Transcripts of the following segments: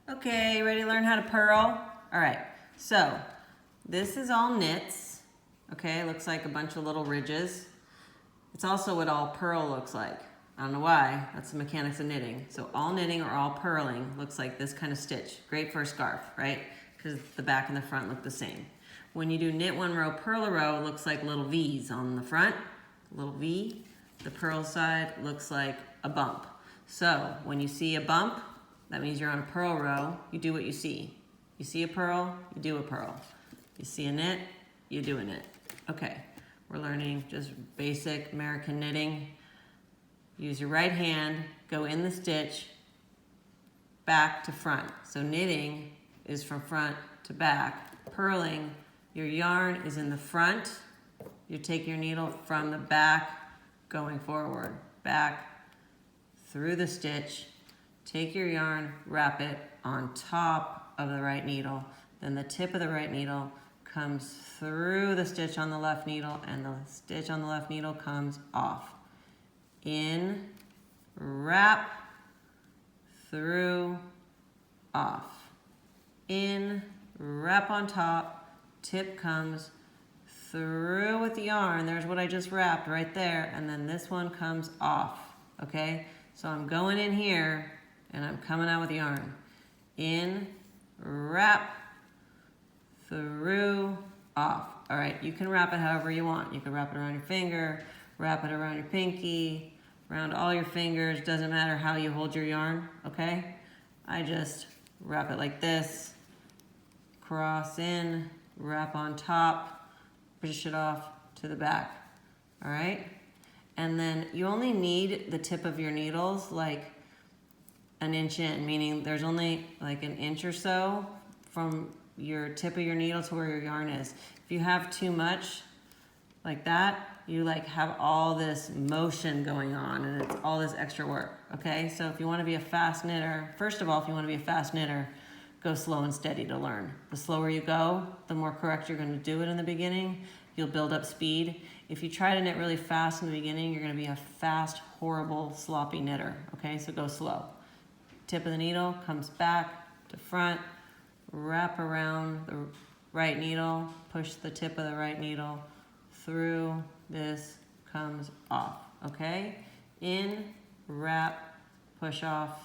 Okay, ready to learn how to purl? All right, so this is all knits. Okay, it looks like a bunch of little ridges. It's also what all purl looks like. I don't know why, that's the mechanics of knitting. So all knitting or all purling looks like this kind of stitch. Great for a scarf, right? Because the back and the front look the same. When you do knit one row, purl a row, it looks like little V's on the front, little V. The purl side looks like a bump. So when you see a bump, that means you're on a purl row, you do what you see. You see a purl, you do a purl. You see a knit, you do a knit. Okay, we're learning just basic American knitting. Use your right hand, go in the stitch, back to front. So knitting is from front to back. Purling, your yarn is in the front. You take your needle from the back, going forward, back, through the stitch. Take your yarn, wrap it on top of the right needle. Then the tip of the right needle comes through the stitch on the left needle, and the stitch on the left needle comes off. In, wrap, through, off. In, wrap on top, tip comes through with the yarn. There's what I just wrapped right there, and then this one comes off, okay? So I'm going in here, and I'm coming out with yarn. In, wrap, through, off. All right, you can wrap it however you want. You can wrap it around your finger, wrap it around your pinky, around all your fingers. Doesn't matter how you hold your yarn, okay? I just wrap it like this, cross in, wrap on top, push it off to the back, all right? And then you only need the tip of your needles like an inch in, meaning there's only like an inch or so from your tip of your needle to where your yarn is. If you have too much like that, you like have all this motion going on and it's all this extra work, okay? So if you want to be a fast knitter, first of all, if you want to be a fast knitter, go slow and steady to learn. The slower you go, the more correct you're going to do it in the beginning. You'll build up speed. If you try to knit really fast in the beginning, you're going to be a fast, horrible, sloppy knitter, okay? So go slow. Tip of the needle comes back to front, wrap around the right needle, push the tip of the right needle through, this comes off, okay? In, wrap, push off,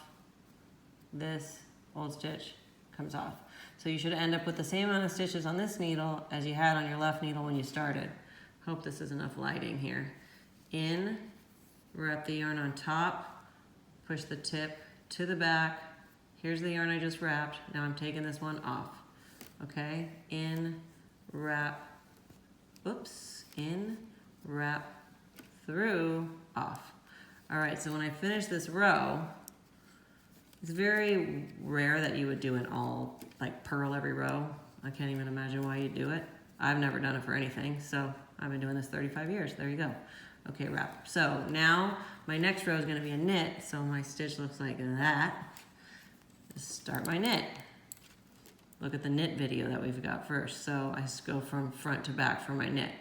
this old stitch comes off. So you should end up with the same amount of stitches on this needle as you had on your left needle when you started. Hope this is enough lighting here. In, wrap the yarn on top, push the tip to the back. Here's the yarn I just wrapped. Now I'm taking this one off, okay? In, wrap, oops, in, wrap, through, off. All right, so when I finish this row, it's very rare that you would do an all, like purl every row. I can't even imagine why you'd do it. I've never done it for anything, so I've been doing this 35 years. There you go. Okay, wrap. So now my next row is gonna be a knit, so my stitch looks like that. Just start my knit. Look at the knit video that we've got first. So I just go from front to back for my knit.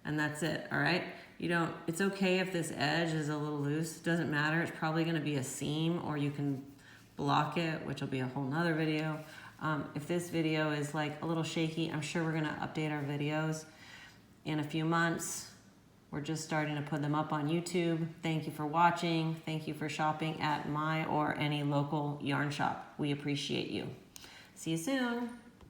And that's it, all right? It's okay if this edge is a little loose. It doesn't matter, it's probably gonna be a seam, or you can block it, which will be a whole nother video. If this video is like a little shaky, I'm sure we're gonna update our videos in a few months. We're just starting to put them up on YouTube. Thank you for watching. Thank you for shopping at my or any local yarn shop. We appreciate you. See you soon.